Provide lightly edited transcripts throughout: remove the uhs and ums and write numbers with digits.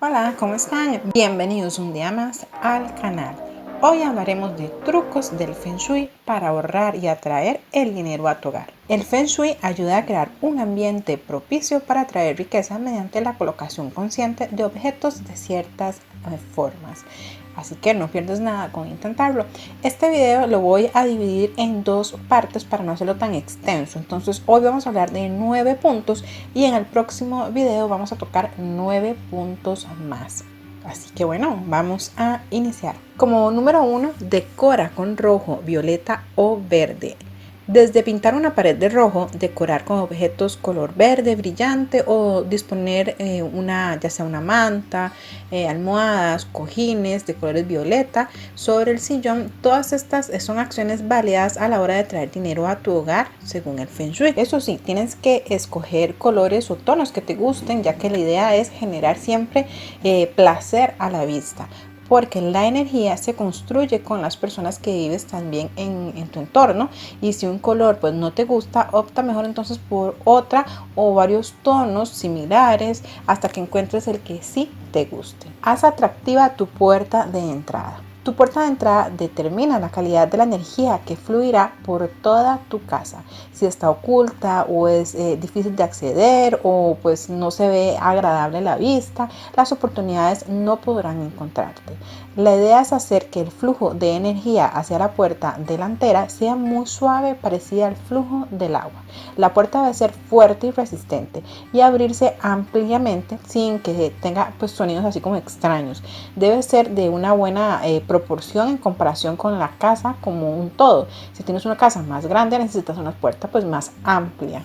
Hola, ¿cómo están? Bienvenidos un día más al canal. Hoy hablaremos de trucos del Feng Shui para ahorrar y atraer el dinero a tu hogar. El Feng Shui ayuda a crear un ambiente propicio para atraer riqueza mediante la colocación consciente de objetos de ciertas formas. Así que no pierdes nada con intentarlo. Este video lo voy a dividir en dos partes para no hacerlo tan extenso. Entonces hoy vamos a hablar de 9 puntos y en el próximo video vamos a tocar 9 puntos más. Así que bueno, vamos a iniciar. Como número 1, decora con rojo, violeta o verde. Desde pintar una pared de rojo, decorar con objetos color verde brillante o disponer ya sea una manta, almohadas, cojines de colores violeta sobre el sillón. Todas estas son acciones válidas a la hora de traer dinero a tu hogar según el Feng Shui. Eso sí, tienes que escoger colores o tonos que te gusten, ya que la idea es generar siempre placer a la vista, porque la energía se construye con las personas que vives también en tu entorno. Y si un color pues no te gusta, opta mejor entonces por otra o varios tonos similares hasta que encuentres el que sí te guste. Haz atractiva tu puerta de entrada. Tu puerta de entrada determina la calidad de la energía que fluirá por toda tu casa. Si está oculta o es difícil de acceder o pues no se ve agradable a la vista, las oportunidades no podrán encontrarte. La idea es hacer que el flujo de energía hacia la puerta delantera sea muy suave, parecida al flujo del agua. La puerta debe ser fuerte y resistente y abrirse ampliamente sin que tenga pues sonidos así como extraños. Debe ser de una buena proporción en comparación con la casa como un todo. Si tienes una casa más grande, necesitas una puerta pues más amplia.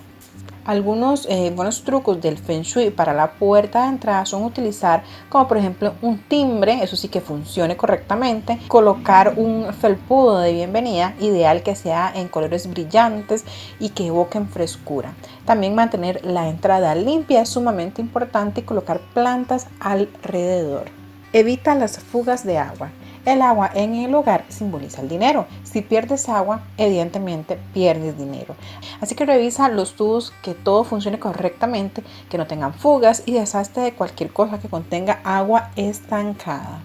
Algunos buenos trucos del Feng Shui para la puerta de entrada son utilizar como por ejemplo un timbre, eso sí que funcione correctamente, colocar un felpudo de bienvenida, ideal que sea en colores brillantes y que evoquen frescura. También mantener la entrada limpia es sumamente importante y colocar plantas alrededor. Evita las fugas de agua. El agua en el hogar simboliza el dinero. Si pierdes agua, evidentemente pierdes dinero. Así que revisa los tubos, que todo funcione correctamente, que no tengan fugas y deshazte de cualquier cosa que contenga agua estancada.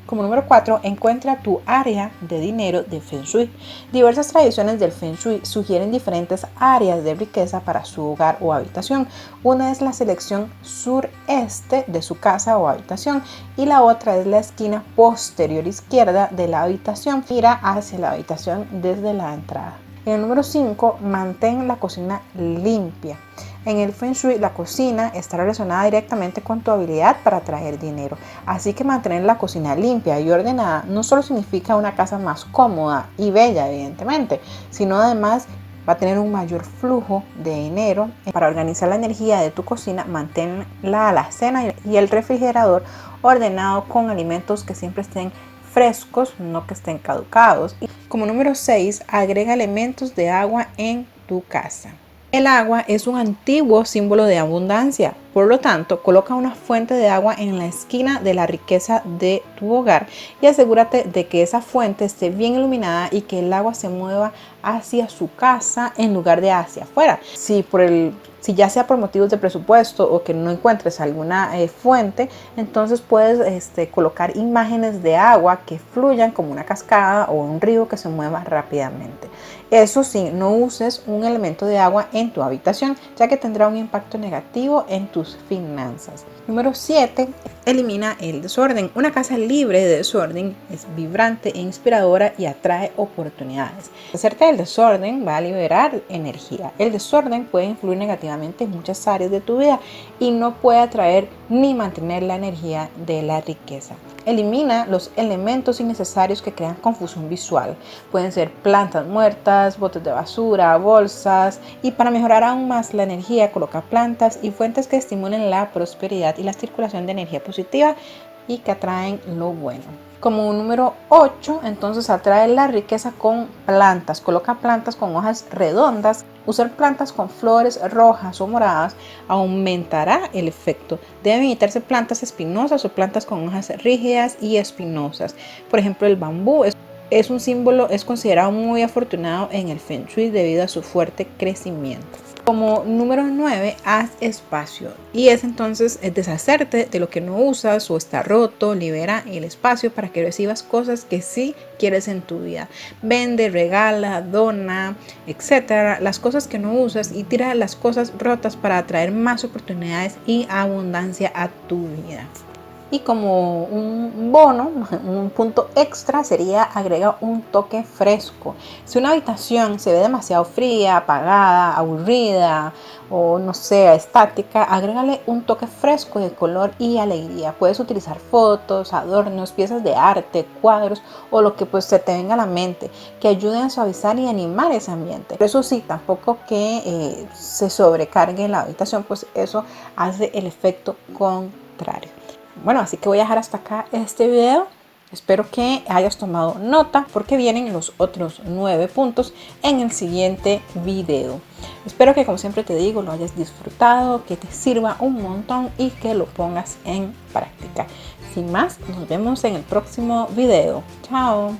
Como número 4, encuentra tu área de dinero de Feng Shui. Diversas tradiciones del Feng Shui sugieren diferentes áreas de riqueza para su hogar o habitación. Una es la selección sureste de su casa o habitación y la otra es la esquina posterior izquierda de la habitación. Mira hacia la habitación desde la entrada. En el número 5, mantén la cocina limpia. En el Feng Shui, la cocina está relacionada directamente con tu habilidad para atraer dinero. Así que mantener la cocina limpia y ordenada no solo significa una casa más cómoda y bella, evidentemente, sino además va a tener un mayor flujo de dinero. Para organizar la energía de tu cocina, mantén la alacena y el refrigerador ordenado con alimentos que siempre estén frescos, no que estén caducados. Y como número 6, agrega elementos de agua en tu casa. El agua es un antiguo símbolo de abundancia, por lo tanto, coloca una fuente de agua en la esquina de la riqueza de tu hogar y asegúrate de que esa fuente esté bien iluminada y que el agua se mueva hacia su casa en lugar de hacia afuera. Si ya sea por motivos de presupuesto o que no encuentres alguna fuente, entonces puedes colocar imágenes de agua que fluyan como una cascada o un río que se mueva rápidamente. Eso sí, no uses un elemento de agua en tu habitación, ya que tendrá un impacto negativo en tus finanzas. Número 7. Elimina el desorden. Una casa libre de desorden es vibrante e inspiradora y atrae oportunidades. Hacerte del desorden va a liberar energía. El desorden puede influir negativamente en muchas áreas de tu vida y no puede atraer ni mantener la energía de la riqueza. Elimina los elementos innecesarios que crean confusión visual. Pueden ser plantas muertas, botes de basura, bolsas. Y para mejorar aún más la energía, coloca plantas y fuentes que estimulen la prosperidad y la circulación de energía positiva y que atraen lo bueno. Como número 8, entonces atrae la riqueza con plantas. Coloca plantas con hojas redondas. Usar plantas con flores rojas o moradas aumentará el efecto. Deben evitarse plantas espinosas o plantas con hojas rígidas y espinosas. Por ejemplo, el bambú es un símbolo, es considerado muy afortunado en el Feng Shui debido a su fuerte crecimiento. Como número 9, haz espacio. Y es entonces deshacerte de lo que no usas o está roto. Libera el espacio para que recibas cosas que sí quieres en tu vida. Vende, regala, dona, etcétera, las cosas que no usas y tira las cosas rotas para atraer más oportunidades y abundancia a tu vida. Y como un bono, un punto extra sería agrega un toque fresco. Si una habitación se ve demasiado fría, apagada, aburrida o no sé, estática, agrégale un toque fresco de color y alegría. Puedes utilizar fotos, adornos, piezas de arte, cuadros o lo que pues se te venga a la mente que ayuden a suavizar y animar ese ambiente. Pero eso sí, tampoco que se sobrecargue la habitación, pues eso hace el efecto contrario. Bueno, así que voy a dejar hasta acá este video. Espero que hayas tomado nota porque vienen los otros 9 puntos en el siguiente video. Espero que, como siempre te digo, lo hayas disfrutado, que te sirva un montón y que lo pongas en práctica. Sin más, nos vemos en el próximo video. Chao.